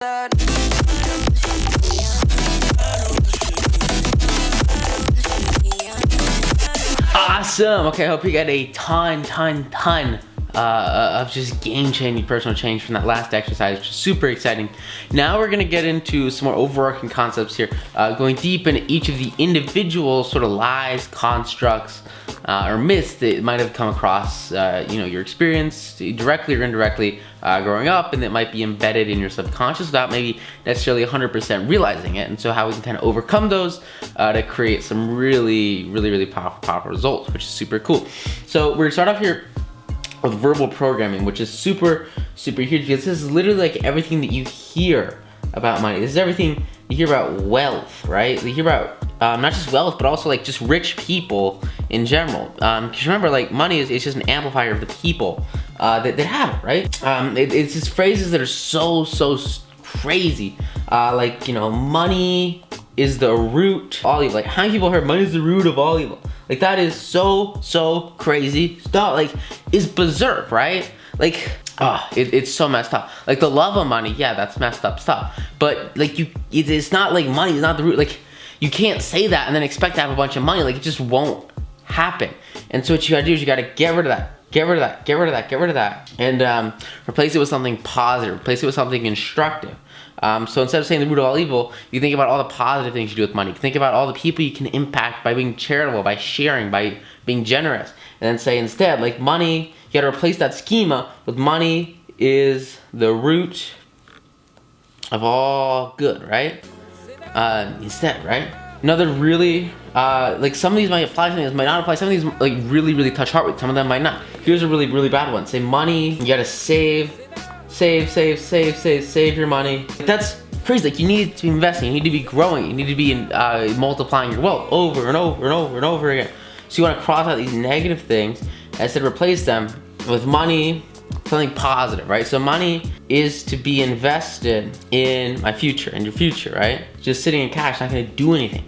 Awesome. Okay, I hope you got a ton of just game-changing personal change from that last exercise, which is super exciting. Now we're gonna get into some more overarching concepts here, going deep into each of the individual sort of lies, constructs, or myths that might have come across, your experience directly or indirectly growing up, and that might be embedded in your subconscious without maybe necessarily 100% realizing it. And so how we can kind of overcome those to create some really powerful results, which is super cool. So we're gonna start off here with verbal programming, which is super huge, because this is literally like everything that you hear about money. This is everything you hear about wealth, right? You hear about not just wealth, but also like just rich people in general. Because remember, like money is just an amplifier of the people that have it, right? It's just phrases that are so crazy. Money is the root of all evil. Like, how many people heard money is the root of all evil? Like, that is so crazy stuff. Like, it's berserk, right? Like, it's so messed up. Like, the love of money, yeah, that's messed up stuff. But like, it's not like money is not the root. Like, you can't say that and then expect to have a bunch of money. Like, it just won't happen. And so what you gotta do is you gotta get rid of that. Get rid of that, and replace it with something positive. Replace it with something constructive. So instead of saying the root of all evil, you think about all the positive things you do with money. Think about all the people you can impact by being charitable, by sharing, by being generous. And then say instead, like, money, you gotta replace that schema with money is the root of all good, right? Instead, right? Another really, like, some of these might apply, some of these might not apply, some of these like really touch heart with, some of them might not. Here's a really bad one. Say money, you gotta save your money. That's crazy. Like, you need to be investing, you need to be growing, you need to be multiplying your wealth over and over again. So you wanna cross out these negative things and instead replace them with money, something positive, right? So money is to be invested in my future, in your future, right? Just sitting in cash, not gonna do anything.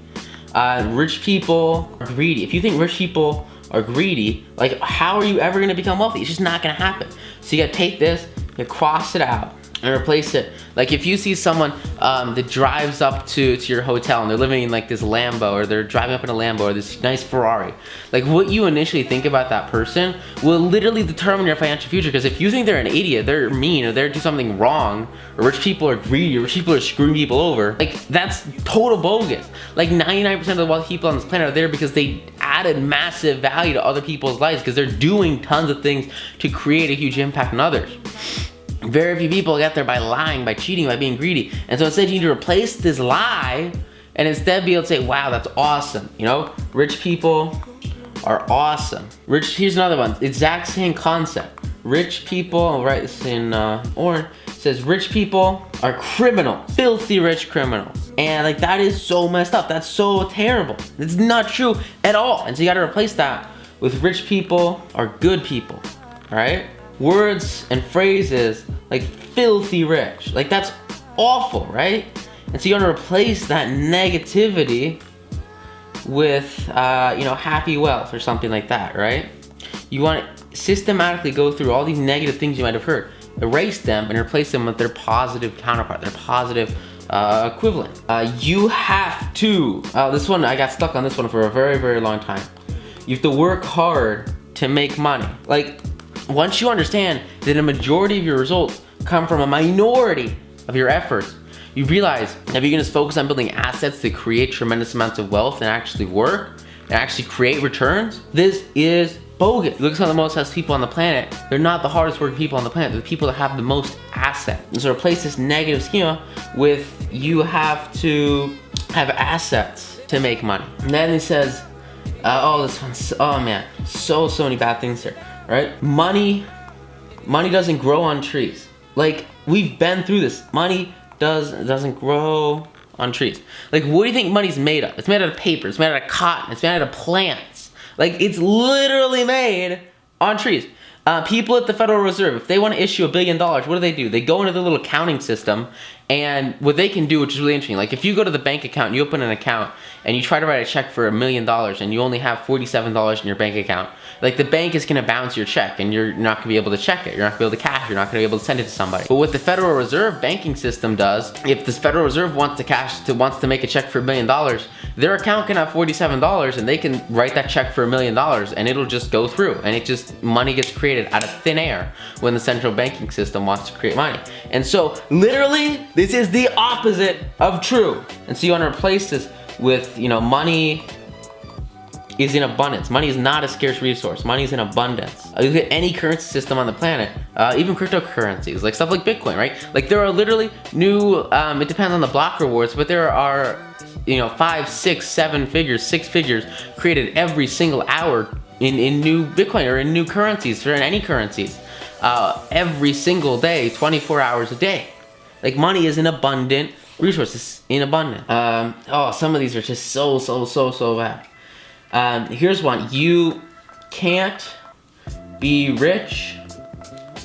Rich people are greedy. If you think rich people are greedy, like, how are you ever gonna become wealthy? It's just not gonna happen. So you gotta take this, you cross it out, and replace it. Like, if you see someone that drives up to your hotel and they're living in like this Lambo, or they're driving up in a Lambo or this nice Ferrari, like, what you initially think about that person will literally determine your financial future. Because if you think they're an idiot, they're mean, or they're doing something wrong, or rich people are greedy, or rich people are screwing people over, like, that's total bogus. Like, 99% of the wealthy people on this planet are there because they added massive value to other people's lives, because they're doing tons of things to create a huge impact on others. Very few people get there by lying, by cheating, by being greedy. And so instead, you need to replace this lie and instead be able to say, wow, that's awesome. You know, rich people are awesome. Here's another one, exact same concept. Rich people, I'll write this in orange, it says rich people are criminals, filthy rich criminals. And like, that is so messed up. That's so terrible. It's not true at all. And so you gotta replace that with rich people are good people, all right? Words and phrases like filthy rich, like, that's awful, right? And so you want to replace that negativity with happy wealth or something like that, right? You want to systematically go through all these negative things you might have heard, erase them and replace them with their positive counterpart, their positive equivalent. You have to, this one, I got stuck on this one for a very long time. You have to work hard to make money. Like, once you understand that a majority of your results come from a minority of your efforts, you realize that if you're gonna focus on building assets that create tremendous amounts of wealth and actually work and actually create returns, this is bogus. Look at some of the most successful people on the planet. They're not the hardest working people on the planet. They're the people that have the most assets. And so replace this negative schema with, you have to have assets to make money. And then it says, this one's, oh man, so many bad things here. Right? Money doesn't grow on trees. Like, we've been through this. Money doesn't grow on trees. Like, what do you think money's made of? It's made out of paper, it's made out of cotton, it's made out of plants. Like, it's literally made on trees. People at the Federal Reserve, if they want to issue $1 billion, what do? They go into the little counting system And what they can do, which is really interesting, like if you go to the bank account and you open an account and you try to write a check for $1 million and you only have $47 in your bank account, like the bank is going to bounce your check and you're not going to be able to check it. You're not going to be able to cash it. You're not going to be able to send it to somebody. But what the Federal Reserve banking system does, if the Federal Reserve wants to make a check for $1 million, their account can have $47 and they can write that check for $1 million and it'll just go through, and money gets created out of thin air when the central banking system wants to create money. And so literally this is the opposite of true. And so you want to replace this with, money is in abundance. Money is not a scarce resource. Money is in abundance. You look at any currency system on the planet, even cryptocurrencies, like stuff like Bitcoin, right? Like there are literally new, it depends on the block rewards, but there are 5, 6, 7 figures, 6 figures created every single hour in new Bitcoin or in new currencies, or in any currencies, every single day, 24 hours a day. Like money is an abundant resource. It's in abundance. Some of these are just so bad. Here's one. You can't be rich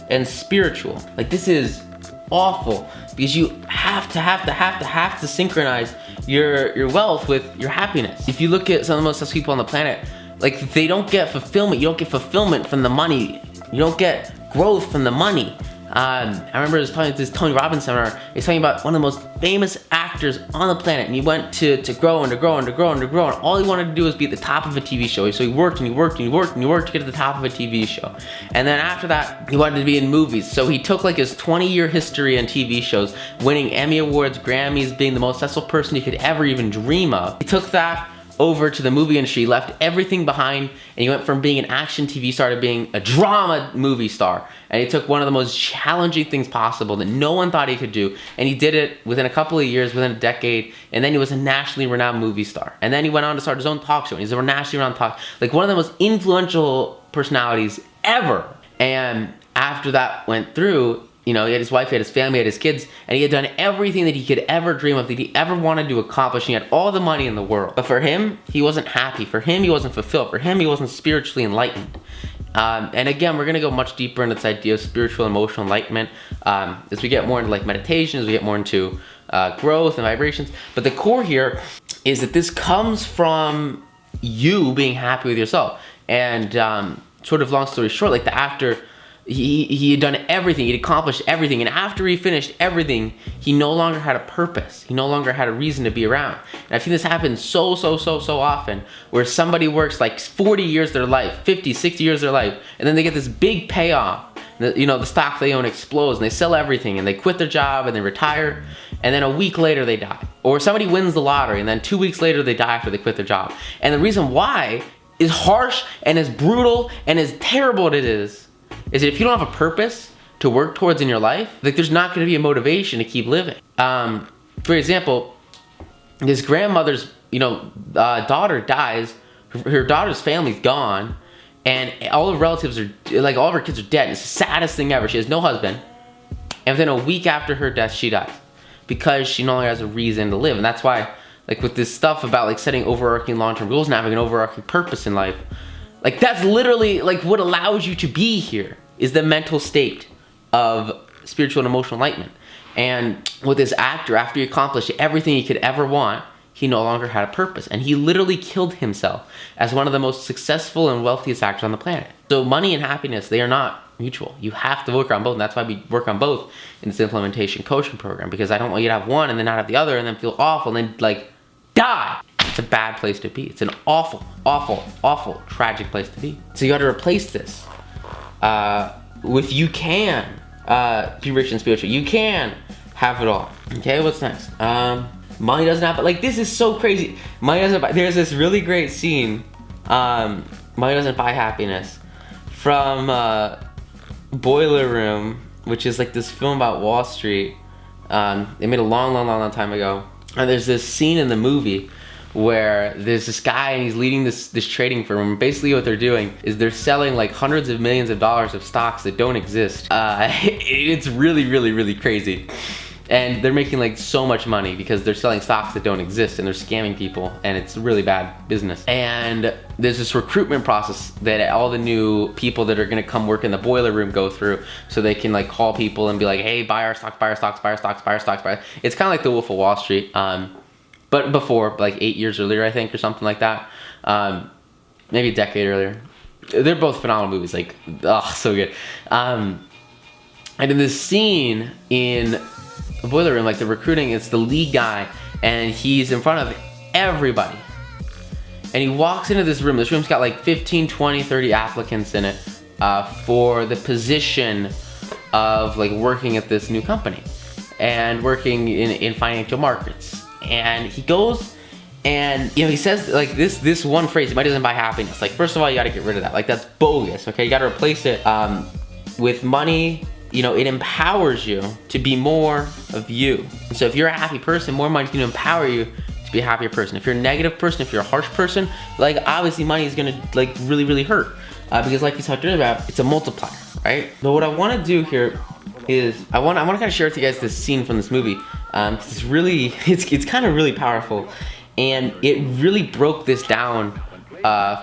and spiritual. Like this is awful, because you have to synchronize your wealth with your happiness. If you look at some of the most successful people on the planet, like they don't get fulfillment. You don't get fulfillment from the money. You don't get growth from the money. I remember talking to this Tony Robbins seminar. He's talking about one of the most famous actors on the planet, and he went to grow and to grow and to grow and to grow, and all he wanted to do was be at the top of a TV show. So he worked and he worked and he worked and he worked to get to the top of a TV show. And then after that, he wanted to be in movies. So he took like his 20-year history in TV shows, winning Emmy Awards, Grammys, being the most successful person you could ever even dream of. He took that over to the movie industry, left everything behind, and he went from being an action TV star to being a drama movie star. And he took one of the most challenging things possible that no one thought he could do, and he did it within a couple of years, within a decade, and then he was a nationally renowned movie star. And then he went on to start his own talk show, and he's a nationally renowned like one of the most influential personalities ever. And after that went through, he had his wife, he had his family, he had his kids, and he had done everything that he could ever dream of, that he ever wanted to accomplish. He had all the money in the world. But for him, he wasn't happy. For him, he wasn't fulfilled. For him, he wasn't spiritually enlightened. And again, we're going to go much deeper into this idea of spiritual emotional enlightenment as we get more into like meditation, as we get more into growth and vibrations. But the core here is that this comes from you being happy with yourself. And sort of long story short, like the actor, he had done everything, he'd accomplished everything, and after he finished everything, he no longer had a purpose. He no longer had a reason to be around. And I've seen this happen so often, where somebody works like 40 years of their life, 50, 60 years of their life, and then they get this big payoff. The stock they own explodes, and they sell everything, and they quit their job, and they retire, and then a week later they die. Or somebody wins the lottery, and then 2 weeks later they die after they quit their job. And the reason why is harsh, and as brutal, and as terrible it is that if you don't have a purpose to work towards in your life, like there's not going to be a motivation to keep living. For example, his grandmother's, daughter dies. Her daughter's family's gone, and all her relatives are, like all of her kids are dead. It's the saddest thing ever. She has no husband, and within a week after her death, she dies because she no longer has a reason to live. And that's why, like with this stuff about like setting overarching long-term goals and having an overarching purpose in life, like that's literally like what allows you to be here, is the mental state of spiritual and emotional enlightenment. And with this actor, after he accomplished everything he could ever want, he no longer had a purpose. And he literally killed himself as one of the most successful and wealthiest actors on the planet. So money and happiness, they are not mutual. You have to work on both. And that's why we work on both in this implementation coaching program, because I don't want you to have one and then not have the other and then feel awful and then like die. It's a bad place to be. It's an awful, tragic place to be. So you got to replace this with you can be rich and spiritual. You can have it all. Okay, what's next? Money doesn't have, like this is so crazy. Money doesn't buy, there's this really great scene, Money Doesn't Buy Happiness, from Boiler Room, which is like this film about Wall Street. They made a long time ago. And there's this scene in the movie where there's this guy and he's leading this trading firm. And basically what they're doing is they're selling like hundreds of millions of dollars of stocks that don't exist. It's really crazy. And they're making like so much money because they're selling stocks that don't exist and they're scamming people, and it's really bad business. And there's this recruitment process that all the new people that are gonna come work in the boiler room go through, so they can like call people and be like, hey, buy our stocks, buy our stocks, buy our stocks, buy our stocks, buy. It's kind of like the Wolf of Wall Street, but before, like 8 years earlier, I think, or something like that. Maybe a decade earlier. They're both phenomenal movies, like, oh, so good. And in this scene in the boiler room, like the recruiting, it's the lead guy, and he's in front of everybody. And he walks into this room. This room's got like 15, 20, 30 applicants in it for the position of like working at this new company and working in financial markets. And he goes and, he says like this one phrase, money doesn't buy happiness. Like, first of all, you gotta get rid of that. Like, that's bogus, okay? You gotta replace it with money. It empowers you to be more of you. So if you're a happy person, more money's gonna empower you to be a happier person. If you're a negative person, if you're a harsh person, like, obviously money is gonna like really, really hurt. Because like we talked earlier about, it's a multiplier, right? But what I wanna do here is, I wanna kind of share with you guys this scene from this movie. It's really, it's kind of really powerful. And it really broke this down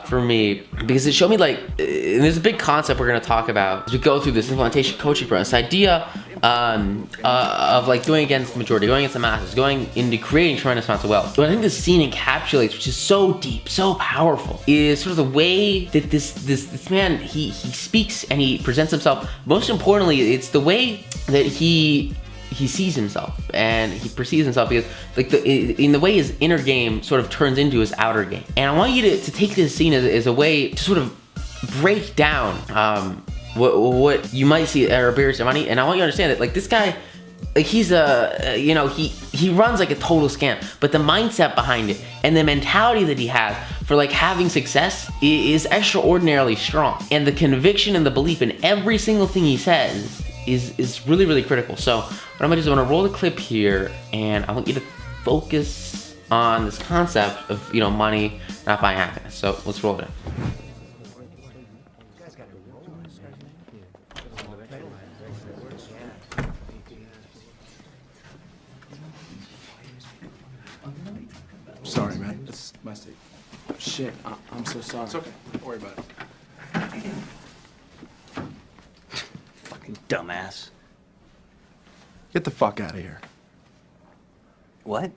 for me, because it showed me like, and there's a big concept we're gonna talk about as we go through this implementation coaching program. This idea of like going against the majority, going against the masses, going into creating tremendous amounts of wealth. What I think this scene encapsulates, which is so deep, so powerful, is sort of the way that this man he speaks and he presents himself. Most importantly, it's the way that he sees himself and he perceives himself, because like in the way his inner game sort of turns into his outer game. And I want you to take this scene as a way to sort of break down what you might see are barriers to money. And I want you to understand that like this guy, like he's he runs like a total scam, but the mindset behind it and the mentality that he has for like having success is extraordinarily strong. And the conviction and the belief in every single thing he says is really, really critical. So what I'm gonna do is I'm gonna roll the clip here, and I want you to focus on this concept of money not buying happiness. So let's roll it. Sorry, man. It's my seat. Shit, I'm so sorry. It's okay. Don't worry about it. Fucking dumbass. Get the fuck out of here. What?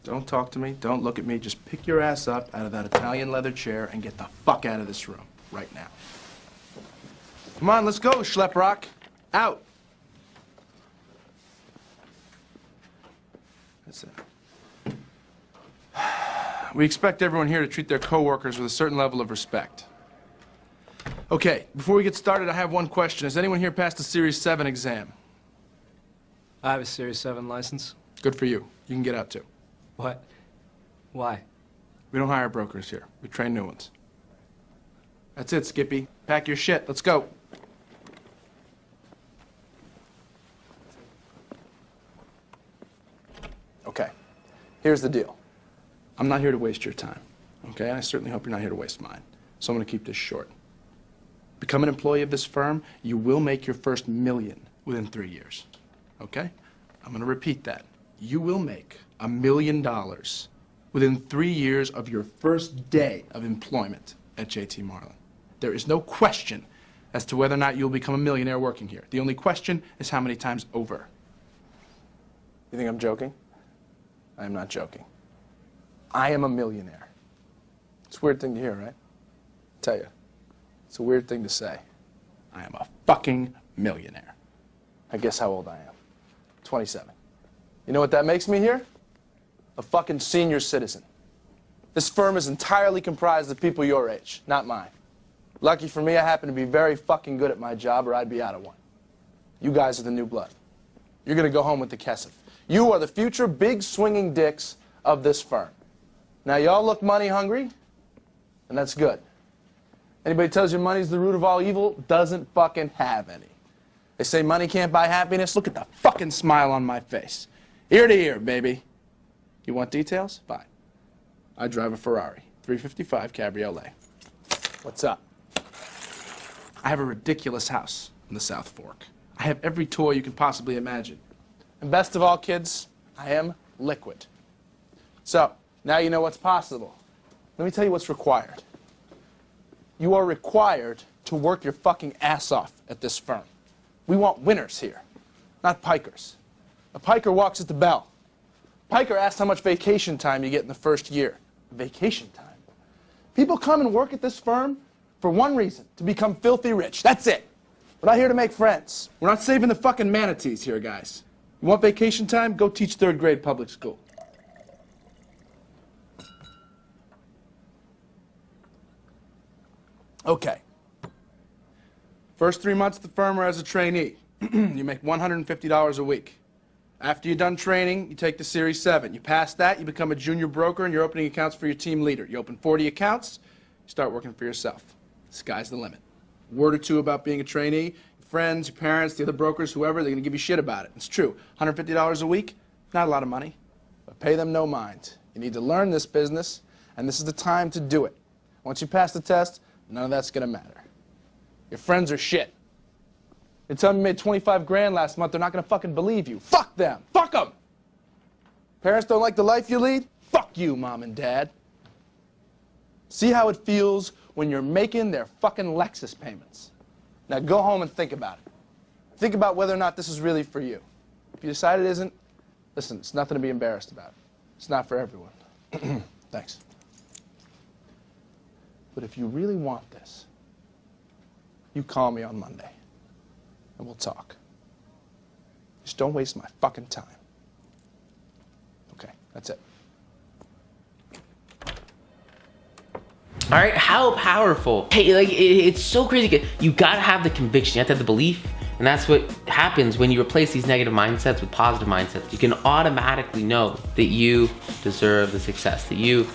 Don't talk to me. Don't look at me. Just pick your ass up out of that Italian leather chair and get the fuck out of this room right now. Come on, let's go, Schleprock. Out. That's it. We expect everyone here to treat their coworkers with a certain level of respect. Okay, before we get started, I have one question. Has anyone here passed the Series 7 exam? I have a Series 7 license. Good for you. You can get out too. What? Why? We don't hire brokers here. We train new ones. That's it, Skippy. Pack your shit. Let's go. Okay. Here's the deal. I'm not here to waste your time, okay? And I certainly hope you're not here to waste mine. So I'm going to keep this short. Become an employee of this firm, you will make your first $1 million within 3 years, okay? I'm going to repeat that. You will make $1 million within 3 years of your first day of employment at JT Marlin. There is no question as to whether or not you'll become a millionaire working here. The only question is how many times over. You think I'm joking? I am not joking. I am a millionaire. It's a weird thing to hear, right? I tell you, it's a weird thing to say. I am a fucking millionaire. I guess how old I am. 27. You know what that makes me here? A fucking senior citizen. This firm is entirely comprised of people your age, not mine. Lucky for me, I happen to be very fucking good at my job, or I'd be out of one. You guys are the new blood. You're gonna go home with the Kesef. You are the future big swinging dicks of this firm. Now, y'all look money hungry, and that's good. Anybody tells you money's the root of all evil doesn't fucking have any. They say money can't buy happiness. Look at the fucking smile on my face. Ear to ear, baby. You want details? Fine. I drive a Ferrari, 355 Cabriolet. What's up? I have a ridiculous house in the South Fork. I have every toy you can possibly imagine. And best of all, kids, I am liquid. So, now you know what's possible. Let me tell you what's required. You are required to work your fucking ass off at this firm. We want winners here, not pikers. A piker walks at the bell. Piker asks how much vacation time you get in the first year. Vacation time? People come and work at this firm for one reason, to become filthy rich. That's it. We're not here to make friends. We're not saving the fucking manatees here, guys. You want vacation time? Go teach third grade public school. Okay. First 3 months at the firm are as a trainee. You make $150 a week. After you're done training, you take the Series 7. You pass that, you become a junior broker, and you're opening accounts for your team leader. You open 40 accounts, you start working for yourself. Sky's the limit. A word or two about being a trainee, your friends, your parents, the other brokers, whoever, they're going to give you shit about it. It's true. $150 a week, not a lot of money, but pay them no mind. You need to learn this business, and this is the time to do it. Once you pass the test, none of that's going to matter. Your friends are shit. They tell me you made 25 grand last month, they're not going to fucking believe you. Fuck them. Fuck them. Parents don't like the life you lead? Fuck you, Mom and Dad. See how it feels when you're making their fucking Lexus payments. Now go home and think about it. Think about whether or not this is really for you. If you decide it isn't, listen, it's nothing to be embarrassed about. It's not for everyone. Thanks. But if you really want this, you call me on Monday, and we'll talk. Just don't waste my fucking time. Okay, that's it. All right, how powerful. Hey, like, it's so crazy. You gotta have the conviction, you have to have the belief, and that's what happens when you replace these negative mindsets with positive mindsets. You can automatically know that you deserve the success, that you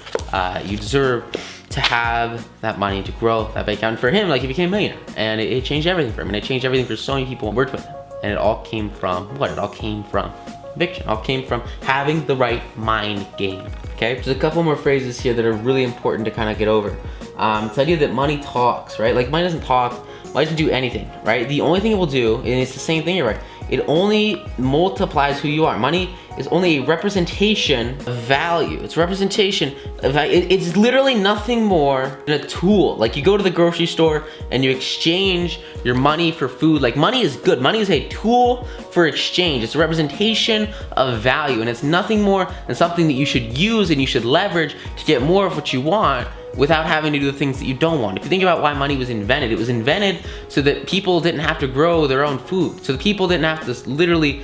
deserve to have that money to grow that bank account. And for him, like, he became a millionaire, and it changed everything for him, and it changed everything for so many people who worked with him. And it all came from what? It all came from conviction. It all came from having the right mind game. Okay, there's a couple more phrases here that are really important to kind of get over. It's the idea that money talks, right? Like, money doesn't talk, money doesn't do anything, right? The only thing it will do, and it's the same thing here, right? It only multiplies who you are. Money is only a representation of value. It's a representation of value. It's literally nothing more than a tool. Like, you go to the grocery store and you exchange your money for food. Like, money is good. Money is a tool for exchange. It's a representation of value, and it's nothing more than something that you should use and you should leverage to get more of what you want without having to do the things that you don't want. If you think about why money was invented, it was invented so that people didn't have to grow their own food. So that people didn't have to literally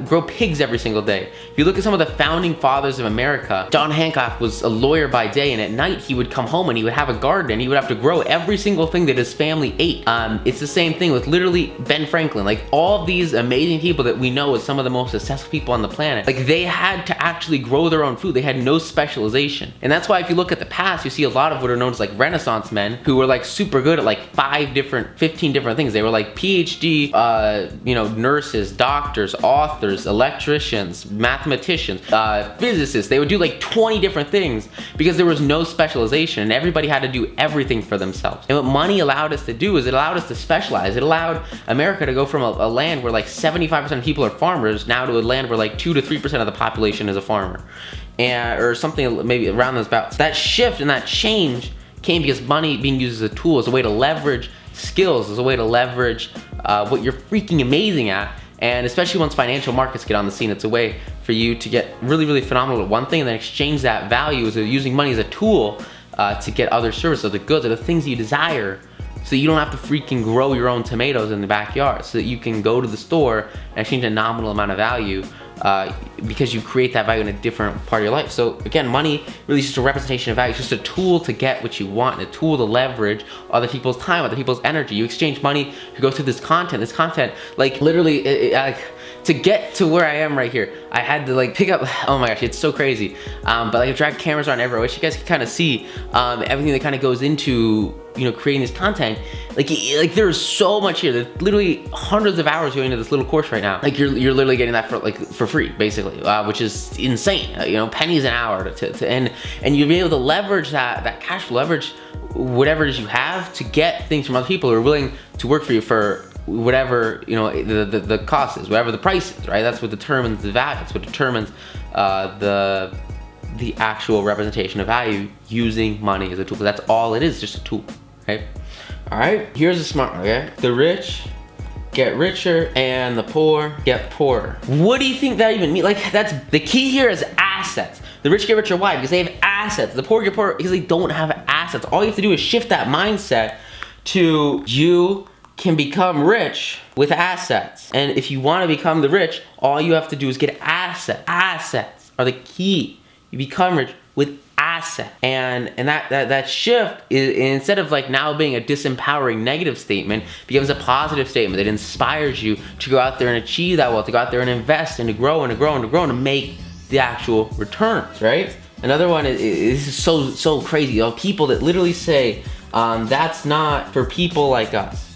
grow pigs every single day. If you look at some of the founding fathers of America, John Hancock was a lawyer by day, and at night he would come home and he would have a garden and he would have to grow every single thing that his family ate. It's the same thing with literally Ben Franklin. Like, all of these amazing people that we know as some of the most successful people on the planet, like, they had to actually grow their own food. They had no specialization. And that's why if you look at the past, you see a lot of what are known as like Renaissance men who were like super good at like 15 different things. They were like PhD, nurses, doctors, authors, electricians, mathematicians, physicists. They would do like 20 different things because there was no specialization and everybody had to do everything for themselves. And what money allowed us to do is it allowed us to specialize. It allowed America to go from a land where like 75% of people are farmers now to a land where like 2 to 3% of the population is a farmer. Or something maybe around those bouts. That shift and that change came because money being used as a tool, as a way to leverage skills, as a way to leverage what you're freaking amazing at. And especially once financial markets get on the scene, it's a way for you to get really, really phenomenal at one thing and then exchange that value as using money as a tool to get other services, other goods, or the things you desire, so that you don't have to freaking grow your own tomatoes in the backyard, so that you can go to the store and exchange a nominal amount of value because you create that value in a different part of your life. So again, money really is just a representation of value. It's just a tool to get what you want, a tool to leverage other people's time, other people's energy. You exchange money to go through this content, like literally, to get to where I am right here, I had to like pick up, oh my gosh, it's so crazy. But like, I drag cameras around everywhere, which you guys can kind of see everything that kind of goes into, creating this content. Like there's so much here. There's literally hundreds of hours going into this little course right now. Like, you're literally getting that for free, basically, which is insane. Pennies an hour to and you'll be able to leverage that cash flow, leverage whatever it is you have to get things from other people who are willing to work for you for whatever, you know, the cost is, whatever the price is, right? That's what determines the value. That's what determines the actual representation of value using money as a tool. That's all it is, just a tool, right? All right, here's a smart one, okay? The rich get richer and the poor get poorer. What do you think that even means? Like, that's the key here is assets. The rich get richer, why? Because they have assets. The poor get poorer because they don't have assets. All you have to do is shift that mindset to you can become rich with assets. And if you want to become the rich, all you have to do is get assets. Assets are the key. You become rich with assets. And that shift is, instead of like now being a disempowering negative statement, becomes a positive statement that inspires you to go out there and achieve that wealth, to go out there and invest and to grow and to grow and to grow and to make the actual returns, right? Another one is so crazy. You know, people that literally say, that's not for people like us.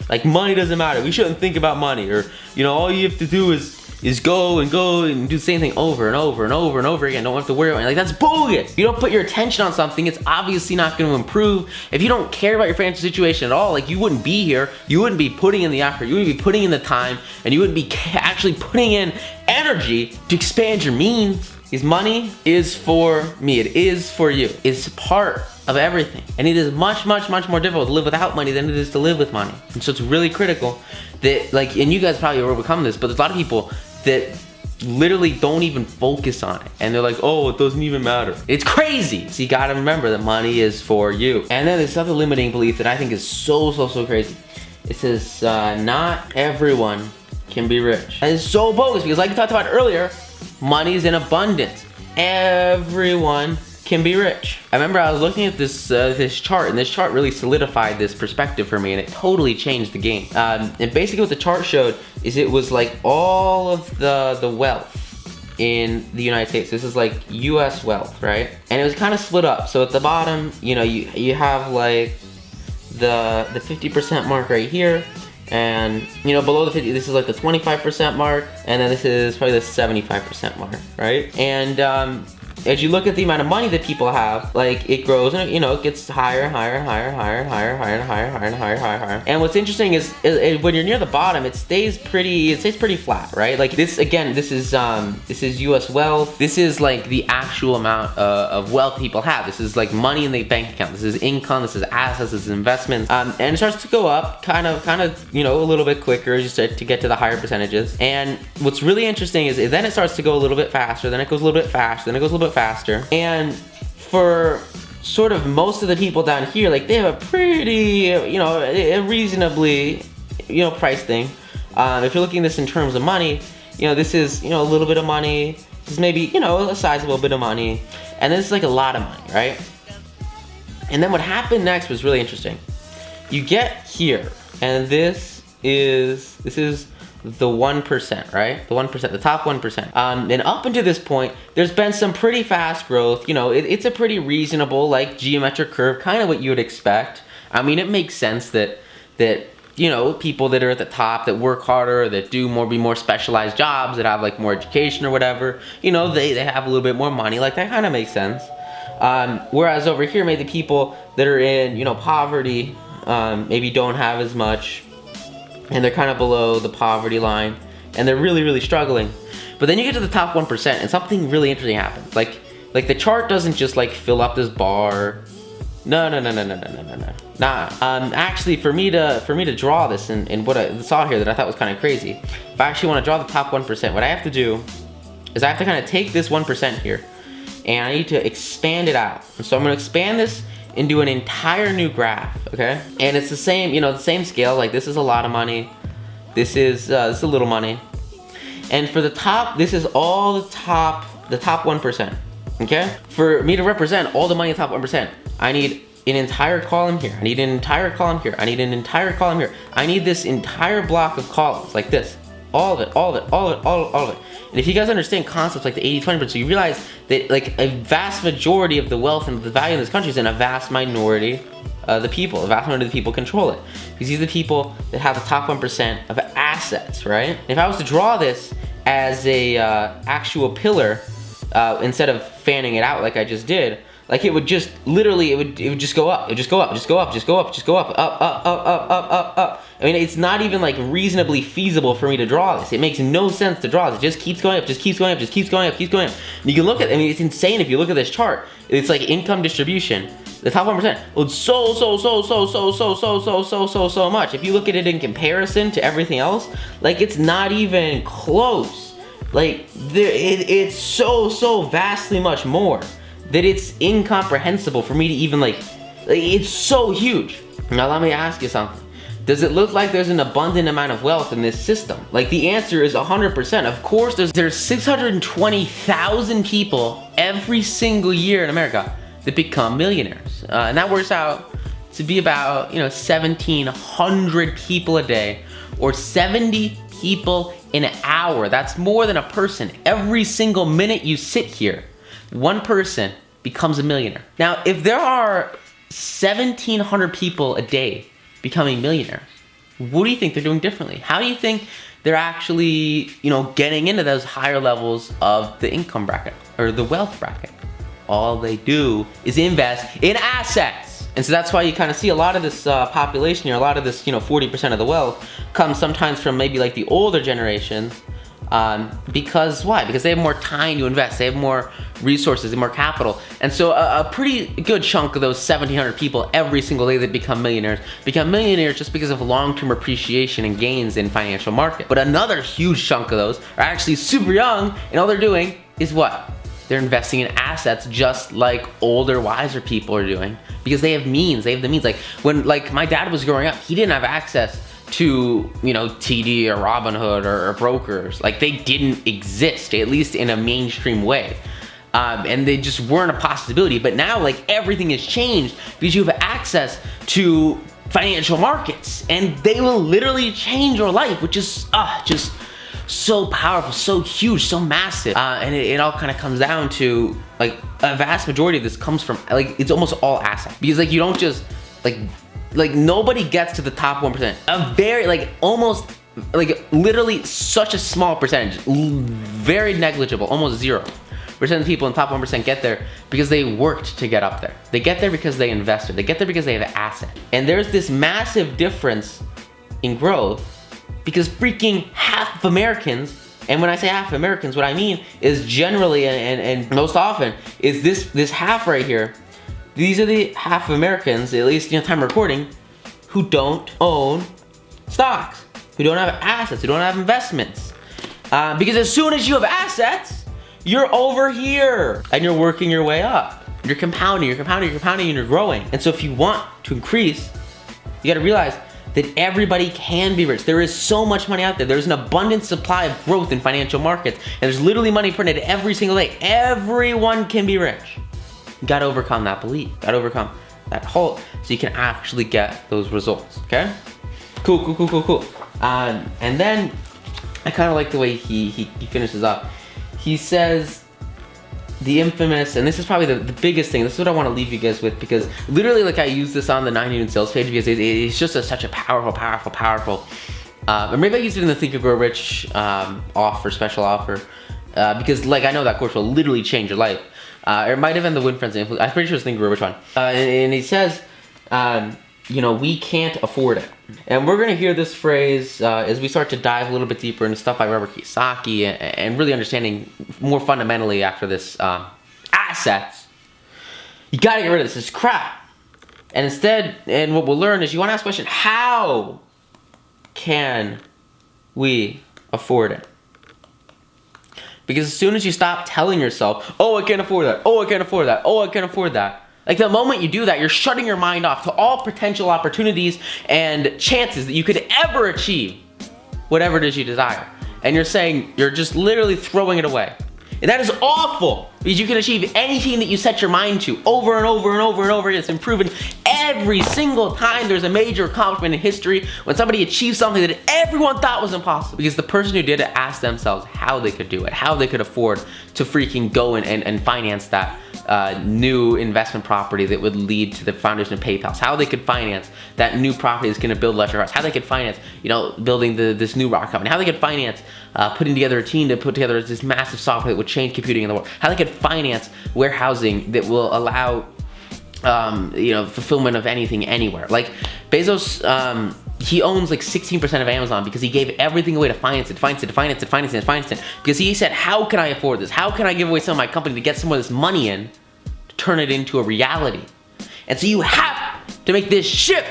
Like, money doesn't matter. We shouldn't think about money. Or, you know, all you have to do is go and do the same thing over and over and over and over again. Don't have to worry about it. Like, that's bogus. If you don't put your attention on something, it's obviously not going to improve. If you don't care about your financial situation at all, like, you wouldn't be here. You wouldn't be putting in the effort. You wouldn't be putting in the time. And you wouldn't be actually putting in energy to expand your means. Because money is for me. It is for you. It's part of everything. And it is much more difficult to live without money than it is to live with money. And so it's really critical that, like, and you guys probably overcome this, but there's a lot of people that literally don't even focus on it. And they're like, oh, it doesn't even matter. It's crazy. So you gotta remember that money is for you. And then there's other limiting belief that I think is so crazy. It says, not everyone can be rich. And it's so bogus because, like I talked about earlier, money's in abundance. Everyone can be rich. I remember I was looking at this chart, and this chart really solidified this perspective for me, and it totally changed the game. And basically what the chart showed is it was like all of the wealth in the United States. This is like US wealth, right? And it was kind of split up. So at the bottom, you know, you have like the 50% mark right here. And, you know, below the 50, this is like the 25% mark, and then this is probably the 75% mark, right? And as you look at the amount of money that people have, like, it grows and, you know, it gets higher and higher and higher and higher and higher and higher and higher and higher and higher. And what's interesting is when you're near the bottom, it stays pretty flat, right? Like, this, again, this is US wealth. This is like the actual amount of wealth people have. This is like money in the bank account. This is income. This is assets. This is investments. And it starts to go up kind of, you know, a little bit quicker just to get to the higher percentages. And what's really interesting is then it starts to go a little bit faster. Then it goes a little bit faster. Then it goes a little bit faster. And for sort of most of the people down here, like, they have a pretty, you know, a reasonably, you know, price thing. If you're looking at this in terms of money, you know, this is, you know, a little bit of money. This is maybe, you know, a sizable bit of money. And this is like a lot of money, right? And then what happened next was really interesting. You get here, and this is the 1%, right? The 1%, the top 1%. And up until this point, there's been some pretty fast growth. You know, it's a pretty reasonable, like, geometric curve, kind of what you would expect. I mean, it makes sense that you know, people that are at the top, that work harder, that do be more specialized jobs, that have like more education or whatever, you know, they have a little bit more money. Like, that kind of makes sense. Whereas over here, maybe the people that are in, you know, poverty, maybe don't have as much, and they're kind of below the poverty line, and they're really struggling. But then you get to the top 1%, and something really interesting happens. Like the chart doesn't just like fill up this bar. No. Actually, for me to draw this and what I saw here that I thought was kind of crazy, if I actually want to draw the top 1%, what I have to do is I have to kind of take this 1% here, and I need to expand it out. And so I'm going to expand this into an entire new graph, okay? And it's the same, you know, the same scale. Like, this is a lot of money. This is a little money. And for the top, this is all the top 1%, okay? For me to represent all the money in the top 1%, I need an entire column here. I need an entire column here. I need an entire column here. I need this entire block of columns, like this. All of it. And if you guys understand concepts like the 80-20 principle, you realize that, like, a vast majority of the wealth and the value in this country is in a vast minority of the people. A vast minority of the people control it. Because these are the people that have the top 1% of assets, right? And if I was to draw this as a actual pillar, instead of fanning it out like I just did, Like it would just literally, it would just go up. It would just go up, just go up, just go up, just go up, up. I mean, it's not even like reasonably feasible for me to draw this. It makes no sense to draw this. It just keeps going up, just keeps going up, just keeps going up, keeps going up. And you can look at, I mean, it's insane if you look at this chart. It's like income distribution. The top 1%, well, it's so much. If you look at it in comparison to everything else, like it's not even close. Like it's so vastly much more that it's incomprehensible for me to even like it's so huge. Now let me ask you something. Does it look like there's an abundant amount of wealth in this system? Like the answer is 100%. Of course, there's 620,000 people every single year in America that become millionaires. And that works out to be about, 1,700 people a day or 70 people in an hour. That's more than a person. Every single minute you sit here, one person becomes a millionaire. Now, if there are 1,700 people a day becoming millionaires, what do you think they're doing differently? How do you think they're actually, getting into those higher levels of the income bracket or the wealth bracket? All they do is invest in assets. And so that's why you kind of see a lot of this population here, a lot of this, 40% of the wealth comes sometimes from maybe like the older generations. Because why? Because they have more time to invest. They have more resources and more capital. And so a pretty good chunk of those 1,700 people every single day that become millionaires just because of long-term appreciation and gains in financial market. But another huge chunk of those are actually super young, and all they're doing is what? They're investing in assets just like older, wiser people are doing because they have means. They have the means. Like when my dad was growing up, he didn't have access to, TD or Robinhood or brokers. Like they didn't exist, at least in a mainstream way. And they just weren't a possibility. But now like everything has changed because you have access to financial markets and they will literally change your life, which is just so powerful, so huge, so massive. And it all kind of comes down to like a vast majority of this comes from like, it's almost all assets because like you don't just like nobody gets to the top 1%. A very almost literally such a small percentage, very negligible, almost 0% of people in the top 1% get there because they worked to get up there. They get there because they invested. They get there because they have an asset. And there's this massive difference in growth because freaking half of Americans, and when I say half of Americans, what I mean is generally and most often is this half right here. These are the half of Americans, at least time recording, who don't own stocks, who don't have assets, who don't have investments. Because as soon as you have assets, you're over here and you're working your way up. You're compounding, and you're growing. And so if you want to increase, you gotta realize that everybody can be rich. There is so much money out there. There's an abundant supply of growth in financial markets. And there's literally money printed every single day. Everyone can be rich. You gotta overcome that belief. Gotta overcome that halt so you can actually get those results, okay? Cool. And then I kind of like the way he finishes up. He says the infamous, and this is probably the biggest thing, this is what I want to leave you guys with because literally I use this on the 9 Noon Sales page because it's just such a powerful, or maybe I used it in the Think and Grow Rich special offer because I know that course will literally change your life. Or it might have been the Win Friends influence. I'm pretty sure it's Think and Grow Rich one. And he says, we can't afford it. And we're gonna hear this phrase as we start to dive a little bit deeper into stuff by Robert Kiyosaki and really understanding more fundamentally after this assets. You gotta get rid of this crap. And instead, and what we'll learn is you wanna ask the question, how can we afford it? Because as soon as you stop telling yourself, oh, I can't afford that, oh, I can't afford that, oh, I can't afford that, like the moment you do that, you're shutting your mind off to all potential opportunities and chances that you could ever achieve whatever it is you desire. And you're saying, you're just literally throwing it away. And that is awful because you can achieve anything that you set your mind to over and over again. It's been proven every single time there's a major accomplishment in history, when somebody achieves something that everyone thought was impossible, because the person who did it asked themselves how they could do it, how they could afford to freaking go and finance that new investment property that would lead to the foundation of PayPal, how they could finance that new property that's going to build electric cars, how they could finance, building this new rocket company, how they could finance putting together a team to put together this massive software that would change computing in the world, how they could finance warehousing that will allow fulfillment of anything anywhere. Like Bezos, he owns like 16% of Amazon because he gave everything away to finance it, because he said, how can I afford this? How can I give away some of my company to get some of this money in to turn it into a reality? And so you have to make this shift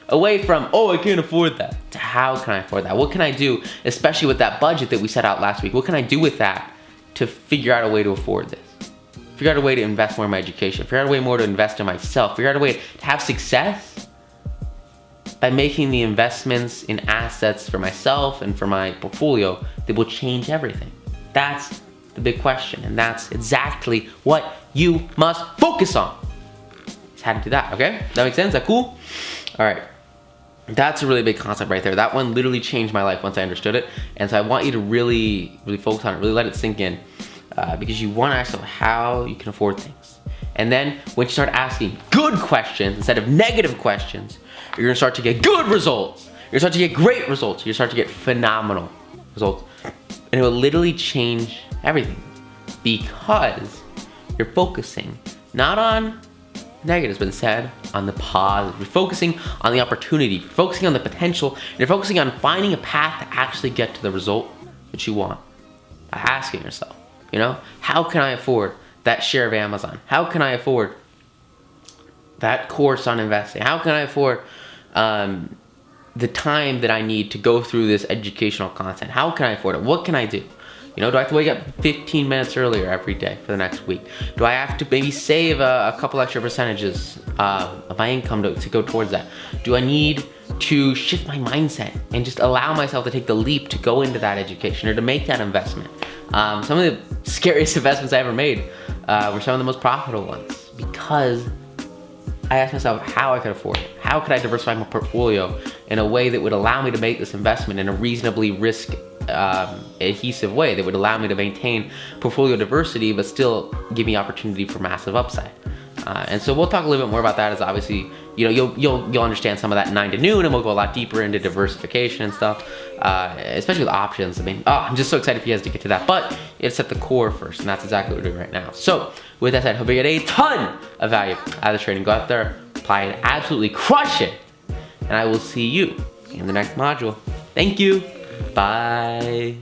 away from, oh, I can't afford that, to how can I afford that? What can I do, especially with that budget that we set out last week? What can I do with that to figure out a way to afford this? Figure out a way to invest more in my education. Figure out a way more to invest in myself. Figure out a way to have success by making the investments in assets for myself and for my portfolio that will change everything. That's the big question, and that's exactly what you must focus on. It's how to do that, okay? That makes sense? Is that cool? All right. That's a really big concept right there. That one literally changed my life once I understood it, and so I want you to really focus on it, really let it sink in, because you want to ask yourself how you can afford things. And then when you start asking good questions instead of negative questions, you're gonna start to get good results. You're gonna start to get great results. You're gonna start to get phenomenal results. And it will literally change everything because you're focusing not on negatives, but instead on the positive. You're focusing on the opportunity, you're focusing on the potential, and you're focusing on finding a path to actually get to the result that you want by asking yourself, how can I afford that share of Amazon? How can I afford that course on investing? How can I afford the time that I need to go through this educational content? How can I afford it? What can I do? Do I have to wake up 15 minutes earlier every day for the next week? Do I have to maybe save a couple extra percentages of my income to go towards that? Do I need to shift my mindset and just allow myself to take the leap to go into that education or to make that investment? Some of the scariest investments I ever made were some of the most profitable ones because I asked myself how I could afford it. How could I diversify my portfolio in a way that would allow me to make this investment in a reasonably risk adhesive way that would allow me to maintain portfolio diversity but still give me opportunity for massive upside. And so we'll talk a little bit more about that as obviously, you'll understand some of that 9 to noon, and we'll go a lot deeper into diversification and stuff, especially with options. I'm just so excited for you guys to get to that, but it's at the core first, and that's exactly what we're doing right now. So with that said, hope you get a ton of value out of the trading. Go out there, apply it, absolutely crush it, and I will see you in the next module. Thank you. Bye.